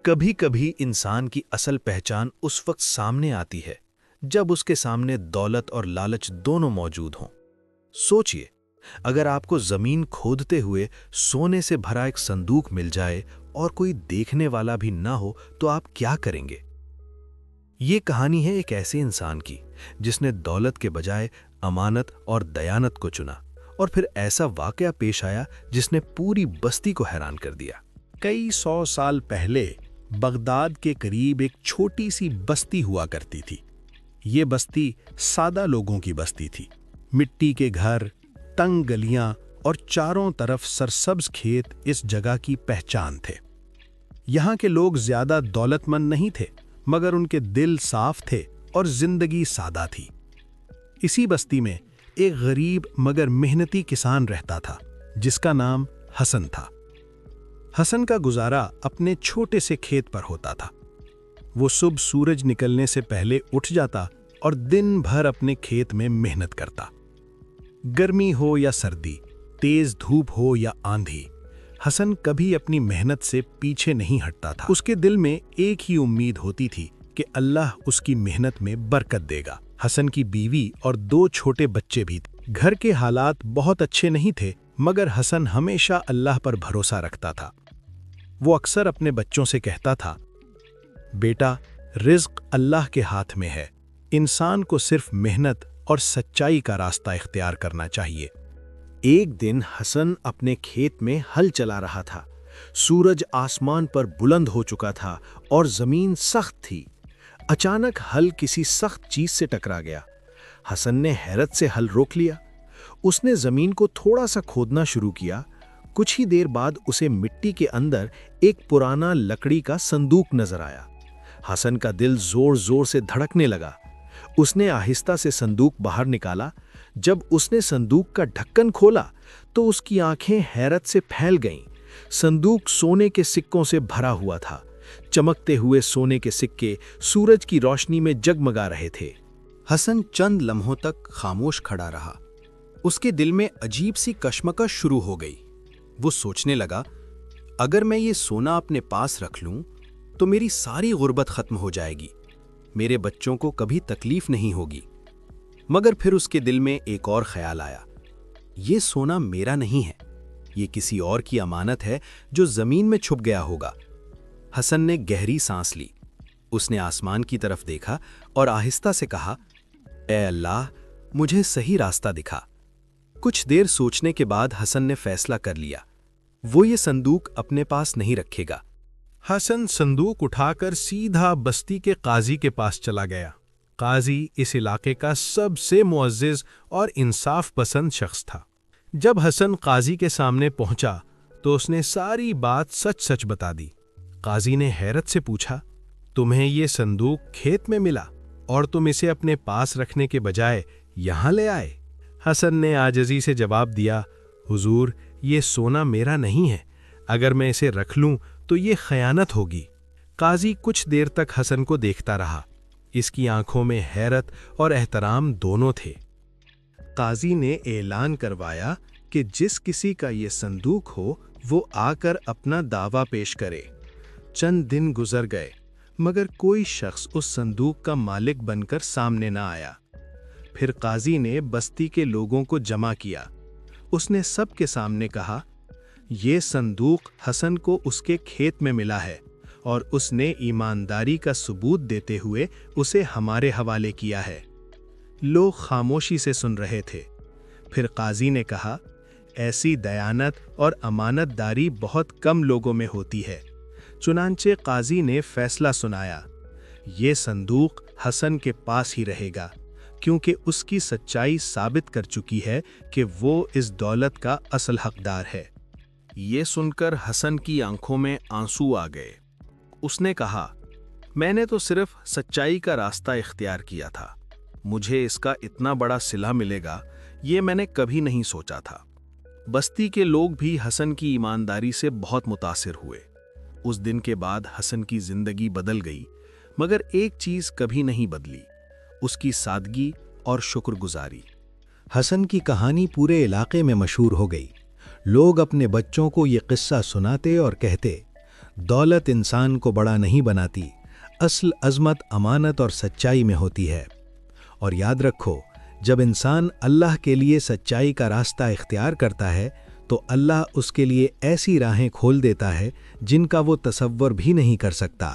کبھی کبھی انسان کی اصل پہچان اس وقت سامنے آتی ہے جب اس کے سامنے دولت اور لالچ دونوں موجود ہوں۔ سوچئے، اگر آپ کو زمین کھودتے ہوئے سونے سے بھرا ایک صندوق مل جائے اور کوئی دیکھنے والا بھی نہ ہو تو آپ کیا کریں گے؟ یہ کہانی ہے ایک ایسے انسان کی جس نے دولت کے بجائے امانت اور دیانت کو چنا، اور پھر ایسا واقعہ پیش آیا جس نے پوری بستی کو حیران کر دیا۔ کئی 100 سال پہلے بغداد کے قریب ایک چھوٹی سی بستی ہوا کرتی تھی۔ یہ بستی سادہ لوگوں کی بستی تھی۔ مٹی کے گھر، تنگ گلیاں اور چاروں طرف سرسبز کھیت اس جگہ کی پہچان تھے۔ یہاں کے لوگ زیادہ دولت مند نہیں تھے، مگر ان کے دل صاف تھے اور زندگی سادہ تھی۔ اسی بستی میں ایک غریب مگر محنتی کسان رہتا تھا جس کا نام حسن تھا۔ حسن کا گزارا اپنے چھوٹے سے کھیت پر ہوتا تھا۔ وہ صبح سورج نکلنے سے پہلے اٹھ جاتا اور دن بھر اپنے کھیت میں محنت کرتا۔ گرمی ہو یا سردی، تیز دھوپ ہو یا آندھی، حسن کبھی اپنی محنت سے پیچھے نہیں ہٹتا تھا۔ اس کے دل میں ایک ہی امید ہوتی تھی کہ اللہ اس کی محنت میں برکت دے گا۔ حسن کی بیوی اور 2 چھوٹے بچے بھی تھے۔ گھر کے حالات بہت اچھے نہیں تھے، مگر حسن ہمیشہ اللہ پر بھروسہ رکھتا تھا۔ وہ اکثر اپنے بچوں سے کہتا تھا، بیٹا، رزق اللہ کے ہاتھ میں ہے، انسان کو صرف محنت اور سچائی کا راستہ اختیار کرنا چاہیے۔ ایک دن حسن اپنے کھیت میں ہل چلا رہا تھا۔ سورج آسمان پر بلند ہو چکا تھا اور زمین سخت تھی۔ اچانک ہل کسی سخت چیز سے ٹکرا گیا۔ حسن نے حیرت سے ہل روک لیا۔ اس نے زمین کو تھوڑا سا کھودنا شروع کیا۔ کچھ ہی دیر بعد اسے مٹی کے اندر ایک پرانا لکڑی کا صندوق نظر آیا۔ حسن کا دل زور زور سے دھڑکنے لگا۔ اس نے آہستہ سے صندوق باہر نکالا۔ جب اس نے صندوق کا ڈھکن کھولا تو اس کی آنکھیں حیرت سے پھیل گئیں۔ صندوق سونے کے سکوں سے بھرا ہوا تھا۔ چمکتے ہوئے سونے کے سکے سورج کی روشنی میں جگمگا رہے تھے۔ حسن چند لمحوں تک خاموش کھڑا رہا۔ اس کے دل میں عجیب سی کشمکش شروع ہو گئی۔ وہ سوچنے لگا، اگر میں یہ سونا اپنے پاس رکھ لوں تو میری ساری غربت ختم ہو جائے گی، میرے بچوں کو کبھی تکلیف نہیں ہوگی۔ مگر پھر اس کے دل میں ایک اور خیال آیا، یہ سونا میرا نہیں ہے، یہ کسی اور کی امانت ہے جو زمین میں چھپ گیا ہوگا۔ حسن نے گہری سانس لی۔ اس نے آسمان کی طرف دیکھا اور آہستہ سے کہا، اے اللہ، مجھے صحیح راستہ دکھا۔ کچھ دیر سوچنے کے بعد حسن نے فیصلہ کر لیا، وہ یہ صندوق اپنے پاس نہیں رکھے گا۔ حسن صندوق اٹھا کر سیدھا بستی کے قاضی کے پاس چلا گیا۔ قاضی اس علاقے کا سب سے معزز اور انصاف پسند شخص تھا۔ جب حسن قاضی کے سامنے پہنچا تو اس نے ساری بات سچ سچ بتا دی۔ قاضی نے حیرت سے پوچھا، تمہیں یہ صندوق کھیت میں ملا اور تم اسے اپنے پاس رکھنے کے بجائے یہاں لے آئے؟ حسن نے عاجزی سے جواب دیا، حضور، یہ سونا میرا نہیں ہے، اگر میں اسے رکھ لوں تو یہ خیانت ہوگی۔ قاضی کچھ دیر تک حسن کو دیکھتا رہا۔ اس کی آنکھوں میں حیرت اور احترام دونوں تھے۔ قاضی نے اعلان کروایا کہ جس کسی کا یہ صندوق ہو وہ آ کر اپنا دعویٰ پیش کرے۔ چند دن گزر گئے، مگر کوئی شخص اس صندوق کا مالک بن کر سامنے نہ آیا۔ پھر قاضی نے بستی کے لوگوں کو جمع کیا۔ اس نے سب کے سامنے کہا، یہ صندوق حسن کو اس کے کھیت میں ملا ہے اور اس نے ایمانداری کا ثبوت دیتے ہوئے اسے ہمارے حوالے کیا ہے۔ لوگ خاموشی سے سن رہے تھے۔ پھر قاضی نے کہا، ایسی دیانت اور امانت داری بہت کم لوگوں میں ہوتی ہے۔ چنانچہ قاضی نے فیصلہ سنایا، یہ صندوق حسن کے پاس ہی رہے گا، کیونکہ اس کی سچائی ثابت کر چکی ہے کہ وہ اس دولت کا اصل حقدار ہے۔ یہ سن کر حسن کی آنکھوں میں آنسو آ گئے۔ اس نے کہا، میں نے تو صرف سچائی کا راستہ اختیار کیا تھا، مجھے اس کا اتنا بڑا صلہ ملے گا یہ میں نے کبھی نہیں سوچا تھا۔ بستی کے لوگ بھی حسن کی ایمانداری سے بہت متاثر ہوئے۔ اس دن کے بعد حسن کی زندگی بدل گئی، مگر ایک چیز کبھی نہیں بدلی، اس کی سادگی اور شکر گزاری۔ حسن کی کہانی پورے علاقے میں مشہور ہو گئی۔ لوگ اپنے بچوں کو یہ قصہ سناتے اور کہتے، دولت انسان کو بڑا نہیں بناتی، اصل عظمت امانت اور سچائی میں ہوتی ہے۔ اور یاد رکھو، جب انسان اللہ کے لیے سچائی کا راستہ اختیار کرتا ہے تو اللہ اس کے لیے ایسی راہیں کھول دیتا ہے جن کا وہ تصور بھی نہیں کر سکتا۔